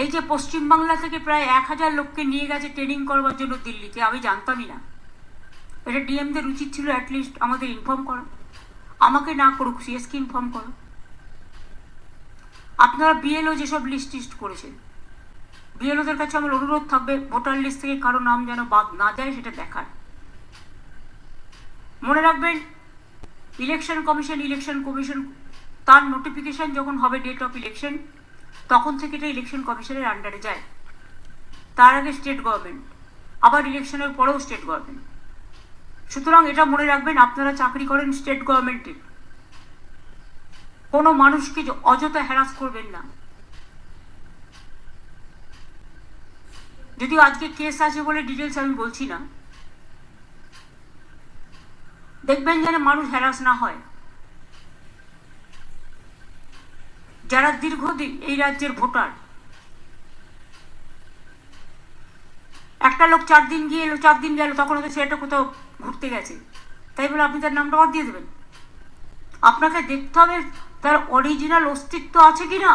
এই যে পশ্চিমবাংলা থেকে প্রায় 1000 লোককে নিয়ে গেছে ট্রেনিং করবার জন্য দিল্লিতে, আমি জানতামই না। এটা ডিএমদের উচিত ছিল অ্যাটলিস্ট আমাদের ইনফর্ম করা। আমাকে না করুক, সিএসকে ইনফর্ম করো। আপনারা বিএলও যেসব লিস্ট করেছেন, বিএলওদের কাছে আমার অনুরোধ থাকবে ভোটার লিস্ট থেকে কারো নাম যেন বাদ না যায় সেটা দেখার। মনে রাখবেন, ইলেকশন কমিশন তার নোটিফিকেশন যখন হবে ডেট অফ ইলেকশন, তখন থেকে এটা ইলেকশন কমিশনের আন্ডারে যায়। তার আগে স্টেট গভর্নমেন্ট, আবার ইলেকশনের পরেও স্টেট গভর্নমেন্ট। সুতরাং এটা মনে রাখবেন, আপনারা চাকরি করেন স্টেট গভর্নমেন্টে, কোনো মানুষকে অযথা হ্যারাস করবেন না। যদিও আজকে কেস আছে বলে ডিটেলস আমি বলছি না, দেখবেন যেন মানুষ হ্যারাস না হয়। যারা দীর্ঘদিন এই রাজ্যের ভোটার, একটা লোক 4 দিন গিয়ে এলো, 4 দিন গেল, তখন হয়তো সেটা কোথাও ঘুরতে গেছে, তাই বলে আপনি তার নামটা বাদ দিয়ে দেবেন? আপনাকে দেখতে হবে তার অরিজিনাল অস্তিত্ব আছে কিনা।